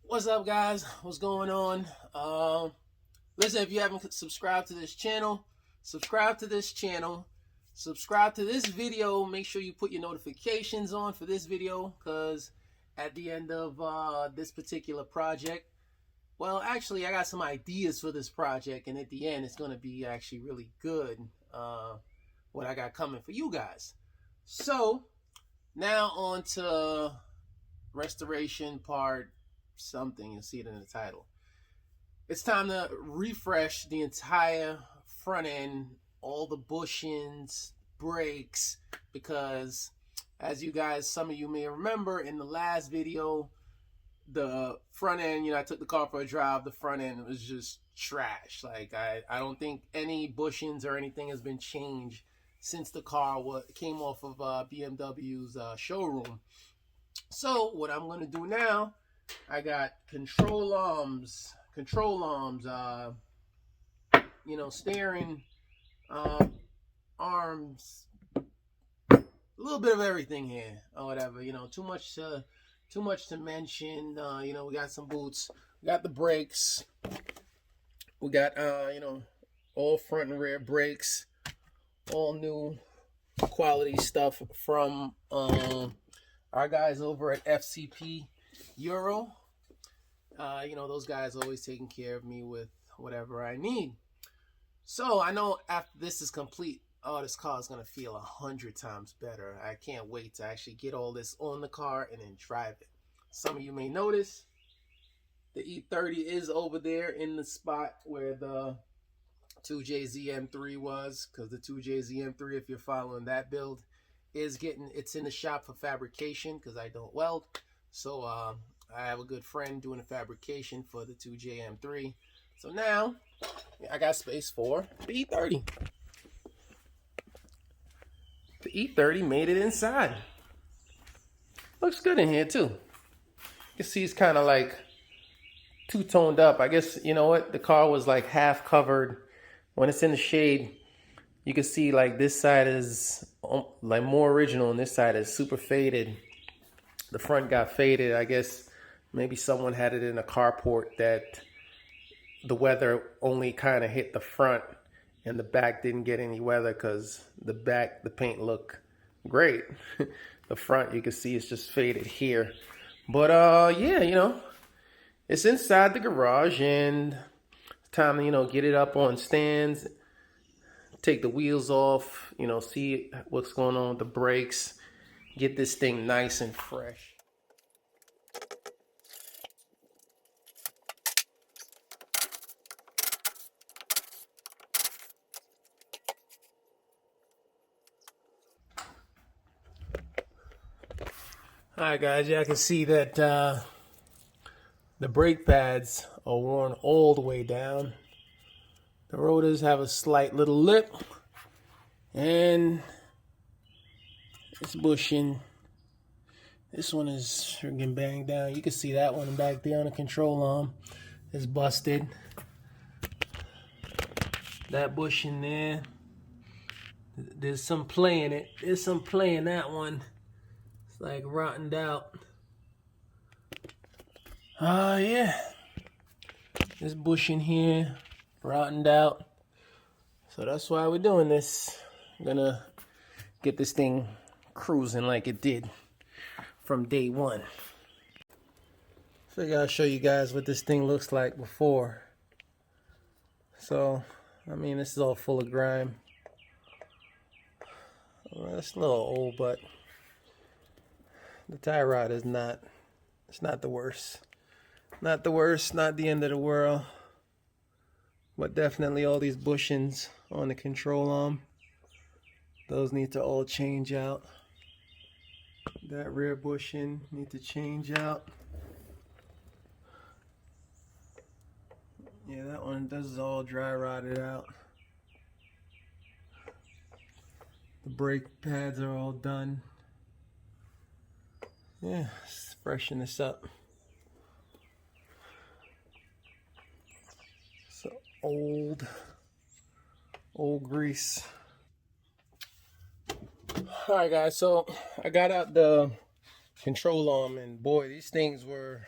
What's up, guys? What's going on? Listen, if you haven't subscribed to this channel, subscribe to this channel. Subscribe to this video. Make sure you put your notifications on for this video, because at the end of this particular project, well, actually, I got some ideas for this project, and at the end, it's going to be actually really good, what I got coming for you guys. So, now on to restoration part something. You'll see it in the title. It's time to refresh the entire front end, all the bushings, brakes, because as you guys, some of you may remember in the last video, the front end, I took the car for a drive. The front end was just trash. Like I don't think any bushings or anything has been changed since the car came off of BMW's showroom. So what I'm going to do now, I got control arms, steering arms, a little bit of everything here or whatever. Too much to mention. We got some boots, we got the brakes, we got all front and rear brakes, all new quality stuff from our guys over at FCP Euro. Those guys always taking care of me with whatever I need. So I know after this is complete, this car is going to feel 100 times better. I can't wait to actually get all this on the car and then drive it. Some of you may notice the E30 is over there in the spot where the 2JZM3 was, because the 2JZM3, if you're following that build, it's in the shop for fabrication, because I don't weld. So I have a good friend doing the fabrication for the 2JM3. So now I got space for the E30. The E30 made it inside. Looks good in here too. You can see it's kind of like two-toned up. I guess, you know what, the car was like half covered. When it's in the shade, you can see like this side is like more original and this side is super faded. The front got faded. I guess maybe someone had it in a carport that the weather only kind of hit the front and the back didn't get any weather, because the paint looked great. The front, you can see it's just faded here. But yeah, it's inside the garage, and it's time to, get it up on stands, take the wheels off, see what's going on with the brakes, get this thing nice and fresh. Alright guys, yeah, I can see that the brake pads are worn all the way down. The rotors have a slight little lip, and this bushing, this one is freaking banged down. You can see that one back there on the control arm is busted. That bushing there, there's some play in it. There's some play in that one. It's like rotted out. Yeah. This bushing here, rotted out. So that's why we're doing this. I'm gonna get this thing cruising like it did from day one. Figure I'll show you guys what this thing looks like before. So, I mean, this is all full of grime. Well, it's a little old, but the tie rod is not, it's not the worst. Not the worst, not the end of the world. But definitely all these bushings on the control arm, those need to all change out. That rear bushing need to change out. Yeah, that one, this is all dry rotted out. The brake pads are all done. Yeah, let's freshen this up. So old grease. Alright guys, so I got out the control arm, and boy, these things were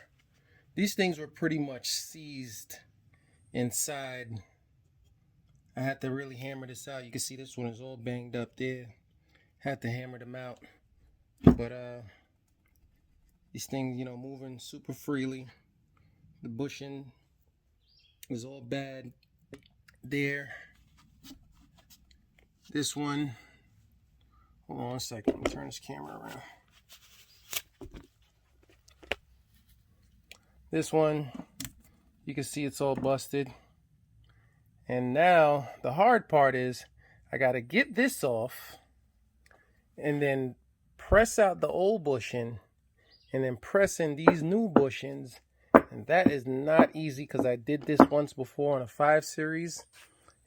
These things were pretty much seized inside. I had to really hammer this out. You can see this one is all banged up there. Had to hammer them out. But these things, you know, moving super freely. The bushing was all bad there. This one, hold on a second, let me turn this camera around. This one, you can see it's all busted. And now the hard part is I got to get this off and then press out the old bushing and then press in these new bushings. And that is not easy because I did this once before on a 5 Series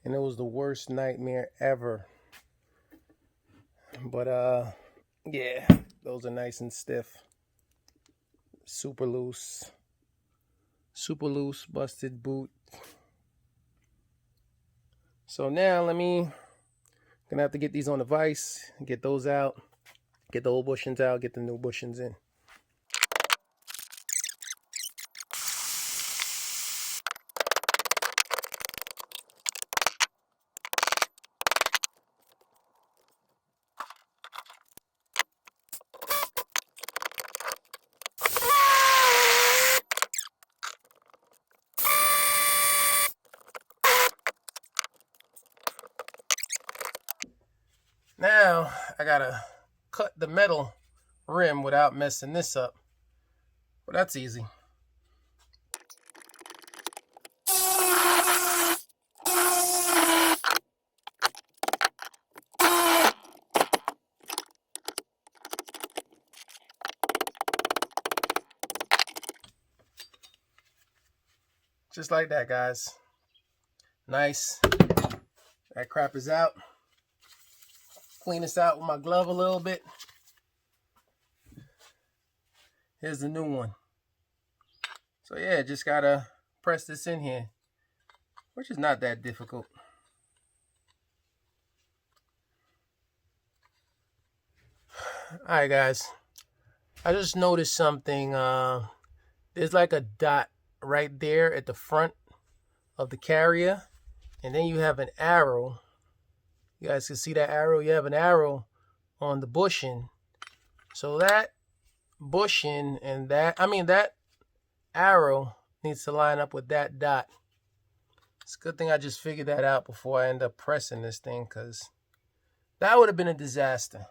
and it was the worst nightmare ever. But yeah, those are nice and stiff. Super loose, busted boot. So now gonna have to get these on the vise, get those out, get the old bushings out, get the new bushings in. Now I gotta cut the metal rim without messing this up. Well, that's easy. Just like that, guys. Nice. That crap is out. Clean this out with my glove a little bit. Here's the new one. So yeah, just gotta press this in here, which is not that difficult. Alright guys, I just noticed something. There's like a dot right there at the front of the carrier, and then you have an arrow. You guys can see that arrow. You have an arrow on the bushing. So that bushing and that arrow needs to line up with that dot. It's a good thing I just figured that out before I end up pressing this thing, because that would have been a disaster.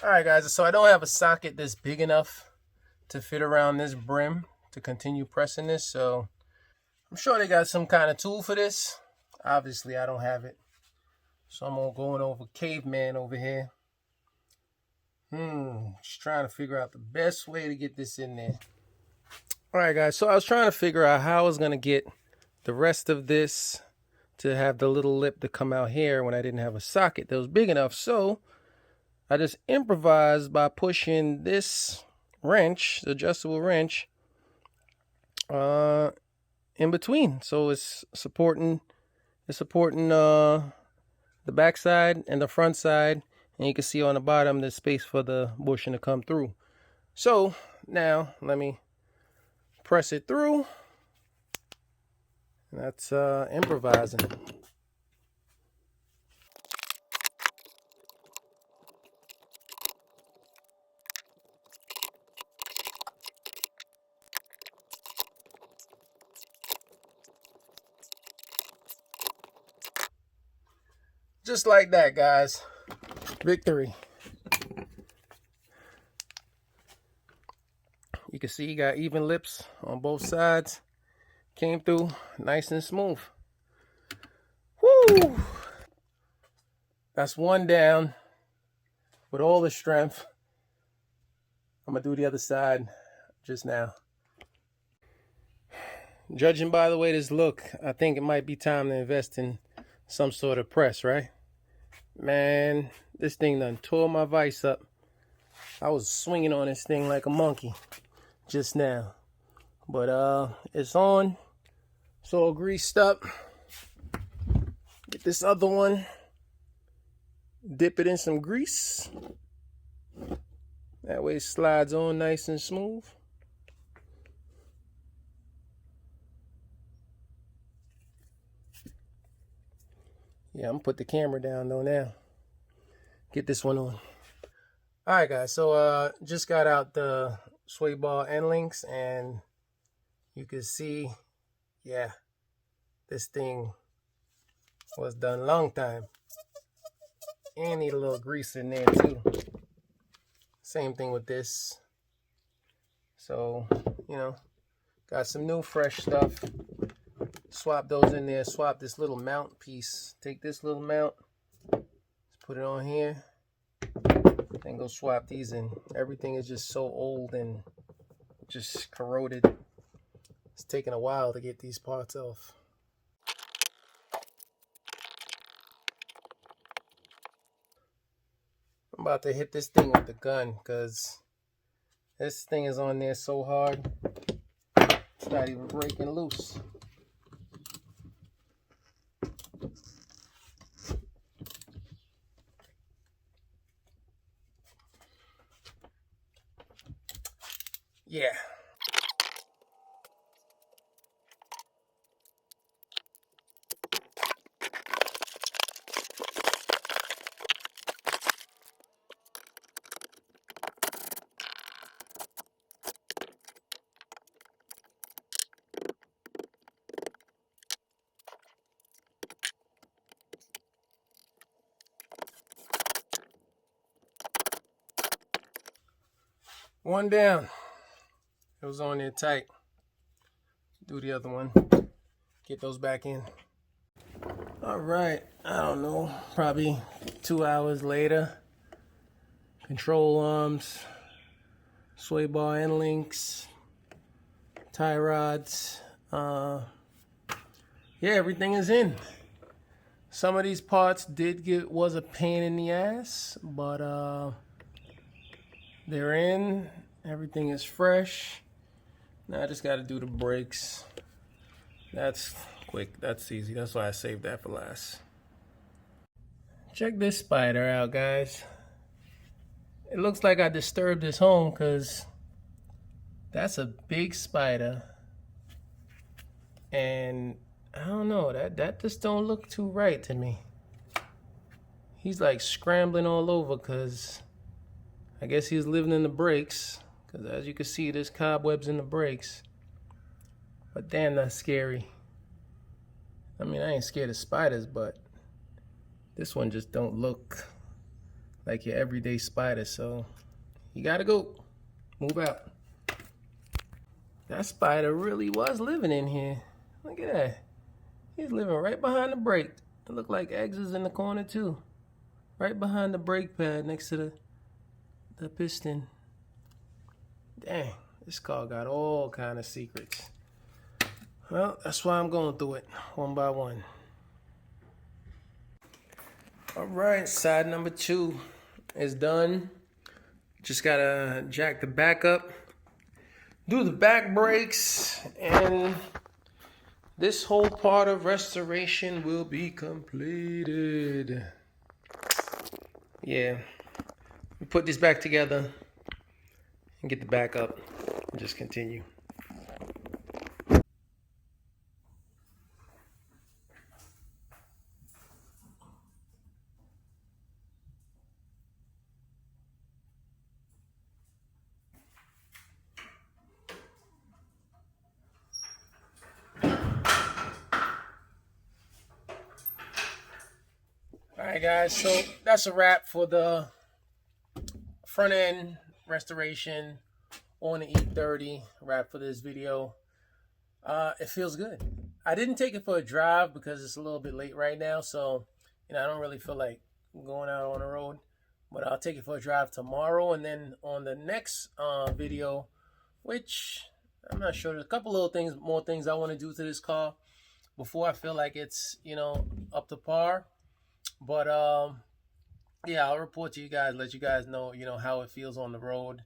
Alright guys, so I don't have a socket that's big enough to fit around this brim to continue pressing this, so I'm sure they got some kind of tool for this. Obviously I don't have it, so I'm going over caveman over here. Just trying to figure out the best way to get this in there. Alright guys, so I was trying to figure out how I was going to get the rest of this to have the little lip to come out here when I didn't have a socket that was big enough. So I just improvised by pushing this wrench, the adjustable wrench, in between. So it's supporting the back side and the front side. And you can see on the bottom there's space for the bushing to come through. So now let me press it through. That's improvising. Just like that, guys. Victory. You can see you got even lips on both sides. Came through nice and smooth. Woo! That's one down with all the strength. I'm gonna do the other side. just now. Judging by the way this look, I think it might be time to invest in some sort of press, right? Man, this thing done tore my vise up. I was swinging on this thing like a monkey just now. But it's on. It's all greased up. Get this other one. Dip it in some grease. That way it slides on nice and smooth. Yeah, I'm gonna put the camera down though now. Get this one on. Alright guys, so just got out the sway bar end links, and you can see, yeah, this thing was done long time. And need a little grease in there too. Same thing with this. So, you know, got some new fresh stuff. Swap those in there. Swap this little mount piece. Take this little mount, let's put it on here, then go swap these in. Everything is just so old and just corroded. It's taking a while to get these parts off. I'm about to hit this thing with the gun because this thing is on there so hard, it's not even breaking loose. Yeah. One down. It was on there tight. Do the other one. Get those back in. All right. I don't know. Probably 2 hours later. Control arms, sway bar end links, tie rods. Yeah, everything is in. Some of these parts was a pain in the ass, but they're in. Everything is fresh. Now I just got to do the brakes. That's quick. That's easy. That's why I saved that for last. Check this spider out, guys. It looks like I disturbed this home because that's a big spider. And I don't know, that just don't look too right to me. He's like scrambling all over because I guess he's living in the brakes. Because as you can see, there's cobwebs in the brakes. But damn, that's scary. I mean, I ain't scared of spiders, but this one just don't look like your everyday spider. So you gotta go. Move out. That spider really was living in here. Look at that. He's living right behind the brake. It looked like eggs is in the corner too. Right behind the brake pad next to the piston. Dang, this car got all kind of secrets. Well, that's why I'm going through it one by one. All right, side number 2 is done. Just gotta jack the back up, do the back brakes, and this whole part of restoration will be completed. Yeah, we put this back together and get the back up and just continue. Alright guys, so that's a wrap for the front end restoration on the E30. Wrap for this video. It feels good. I didn't take it for a drive because it's a little bit late right now, so I don't really feel like going out on the road. But I'll take it for a drive tomorrow, and then on the next video which I'm not sure. There's a couple little things, more things I want to do to this car before I feel like it's, you know, up to par. But yeah, I'll report to you guys, let you guys know, you know, how it feels on the road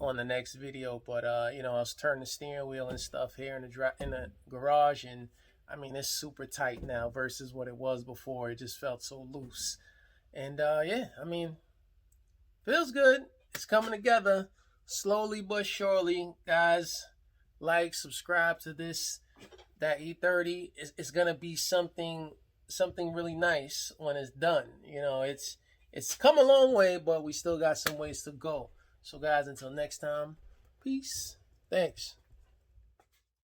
on the next video. But you know, I was turning the steering wheel and stuff here in the garage, and I mean, it's super tight now versus what it was before. It just felt so loose. And yeah, I mean, feels good. It's coming together slowly but surely, guys. Like, subscribe to this. That E30 is gonna be something really nice when it's done. You know, it's come a long way, but we still got some ways to go. So, guys, until next time, peace. Thanks.